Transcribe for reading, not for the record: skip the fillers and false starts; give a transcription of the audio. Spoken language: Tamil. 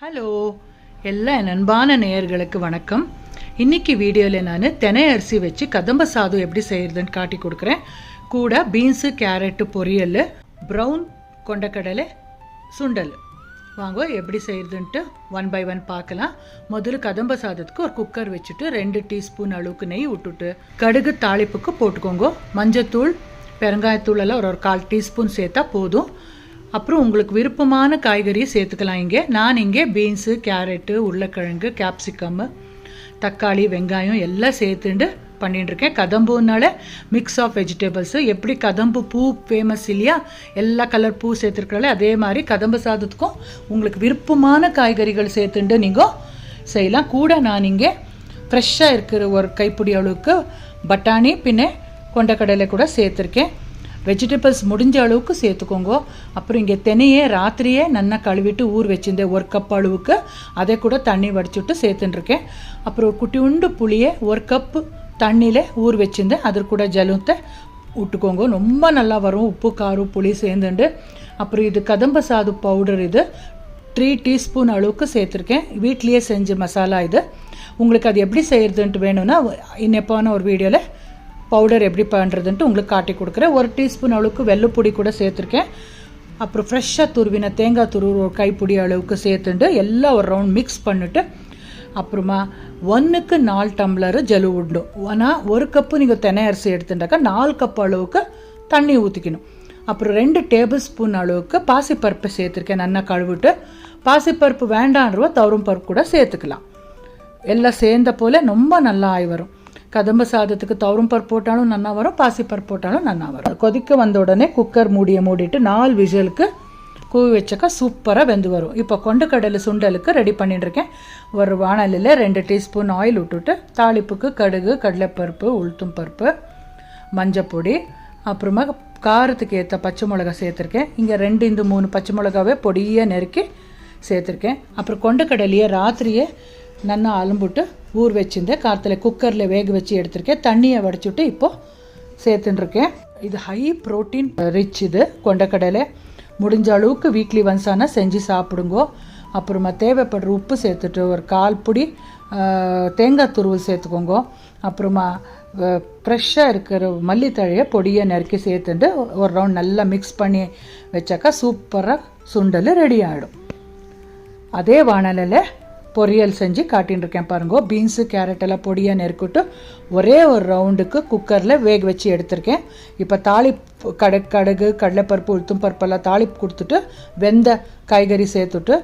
ஹலோ, எல்லா என் அன்பான நேயர்களுக்கு வணக்கம். இன்னைக்கு வீடியோவில் நான் தெனை அரிசி வச்சு கதம்ப சாதம் எப்படி செய்யறதுன்னு காட்டி கொடுக்குறேன். கூட பீன்ஸு, கேரட்டு பொரியல், ப்ரௌன் கொண்டக்கடலை, சுண்டல். வாங்க எப்படி செய்யறதுன்ட்டு ஒன் பை ஒன் பார்க்கலாம். முதல்ல கதம்ப சாதத்துக்கு ஒரு குக்கர் வச்சுட்டு 2 டீஸ்பூன் அளவுக்கு நெய் விட்டுட்டு கடுகு தாளிப்புக்கு போட்டுக்கோங்க. மஞ்சத்தூள், பெருங்காயத்தூள் எல்லாம் ஒரு 1/4 டீஸ்பூன் சேர்த்தா போதும். அப்புறம் உங்களுக்கு விருப்பமான காய்கறியை சேர்த்துக்கலாம். நான் இங்கே பீன்ஸு, கேரட்டு, உருளைக்கிழங்கு, கேப்சிகம், தக்காளி, வெங்காயம் எல்லாம் சேர்த்துட்டு பண்ணிட்டுருக்கேன். கதம்புனால மிக்ஸ் ஆஃப் வெஜிடபிள்ஸு. எப்படி கதம்பு பூ ஃபேமஸ் இல்லையா, எல்லா கலர் பூ சேர்த்துருக்கல, அதே மாதிரி கதம்பு சாதத்துக்கும் உங்களுக்கு விருப்பமான காய்கறிகள் சேர்த்துட்டு நீங்கள் செய்யலாம். கூட நான் இங்கே ஃப்ரெஷ்ஷாக இருக்கிற ஒரு கைப்பிடி அளவுக்கு பட்டாணி பின்ன கொண்டக்கடலை கூட சேர்த்துருக்கேன். வெஜிடபிள்ஸ் முடிஞ்ச அளவுக்கு சேர்த்துக்கோங்க. அப்புறம் இங்கே தெனையே ராத்திரியே நல்லா கழுவிட்டு ஊர் வச்சுருந்தேன் 1 கப் அளவுக்கு. அதை கூட தண்ணி வடிச்சுட்டு சேர்த்துட்டுருக்கேன். அப்புறம் குட்டி உண்டு புளியை 1 கப்பு தண்ணியில் ஊர் வச்சுருந்தேன். அது கூட ஜலத்தை விட்டுக்கோங்க, ரொம்ப நல்லா வரும். உப்பு, காரம், புளி சேர்ந்துண்டு. அப்புறம் இது கதம்ப சாது பவுடர், இது 3 டீஸ்பூன் அளவுக்கு சேர்த்துருக்கேன். வீட்லேயே செஞ்ச மசாலா இது. உங்களுக்கு அது எப்படி செய்கிறதுன்ட்டு வேணும்னா இன்னப்பான ஒரு வீடியோவில் பவுடர் எப்படி பண்ணுறதுன்ட்டு உங்களுக்கு காட்டி கொடுக்குறேன். 1 டீஸ்பூன் அளவுக்கு வெள்ளைப்பொடி கூட சேர்த்துருக்கேன். அப்புறம் ஃப்ரெஷ்ஷாக துருவின தேங்காய் துருவு ஒரு கைப்பிடி அளவுக்கு சேர்த்துட்டு எல்லாம் ஒரு ரவுண்ட் மிக்ஸ் பண்ணிவிட்டு அப்புறமா 1க்கு 4 டம்ளர் ஜலு விடணும். ஆனால் 1 கப்பு நீங்கள் தெனை அரிசி எடுத்துட்டாக்கா 4 கப் அளவுக்கு தண்ணி ஊற்றிக்கணும். அப்புறம் 2 டேபிள் ஸ்பூன் அளவுக்கு பாசிப்பருப்பு சேர்த்துருக்கேன். நல்லா கழுவிட்டு. பாசிப்பருப்பு வேண்டான்றவோ துவரம் பருப்பு கூட சேர்த்துக்கலாம். எல்லாம் சேர்ந்த போல் ரொம்ப நல்லா ஆகி வரும். கதம்ப சாதத்துக்கு துவரம் பருப்பு போட்டாலும் நல்லா வரும், பாசிப்பருப்பு போட்டாலும் நல்லா வரும். கொதிக்க வந்த உடனே குக்கர் மூடிட்டு 4 விசிலுக்கு கூவி வச்சக்கா சூப்பராக வெந்து வரும். இப்போ கொண்டக்கடலை சுண்டலுக்கு ரெடி பண்ணிட்டுருக்கேன். ஒரு வாணலியில் 2 டீஸ்பூன் ஆயில் விட்டுட்டு தாளிப்புக்கு கடுகு, கடலைப்பருப்பு, உளுத்தம் பருப்பு, மஞ்சப்பொடி, அப்புறமா காரத்துக்கு ஏற்ற பச்சை மிளகா சேர்த்துருக்கேன். இங்கே 2-3 பச்சை மிளகாவே பொடியாக நெருக்கி சேர்த்துருக்கேன். அப்புறம் கொண்டக்கடலையை ராத்திரியே நல்லா அலம்புட்டு ஊர் வச்சுருந்தேன். காற்றுல குக்கரில் வேக வச்சு எடுத்திருக்கேன். தண்ணியை வடிச்சுட்டு இப்போது சேர்த்துட்டுருக்கேன். இது ஹை ப்ரோட்டீன் ரிச். இது கொண்டக்கடலை முடிஞ்ச அளவுக்கு வீக்லி ஒன்ஸ் ஆனால் செஞ்சு சாப்பிடுங்கோ. அப்புறமா தேவைப்படுற உப்பு சேர்த்துட்டு ஒரு 1/4 பிடி தேங்காய் துருவல் சேர்த்துக்கோங்க. அப்புறமா ஃப்ரெஷ்ஷாக இருக்கிற மல்லித்தழையை பொடியை நறுக்கி சேர்த்துட்டு ஒரு ரவுண்ட் நல்லா மிக்ஸ் பண்ணி வச்சாக்கா சூப்பராக சுண்டல் ரெடி ஆகிடும். அதே வாணலில் பொரியல் செஞ்சு காட்டின்னு பாருங்க. பீன்ஸு, கேரட் எல்லாம் பொடியாக நெருக்கிட்டு ஒரே ஒரு ரவுண்டுக்கு குக்கரில் வேக வச்சு எடுத்திருக்கேன். இப்போ தாளிப்பு கடுகு, கடலைப்பருப்பு, உளுத்தம் பருப்பெல்லாம் தாளிப்பு கொடுத்துட்டு வெந்த காய்கறி சேர்த்துட்டு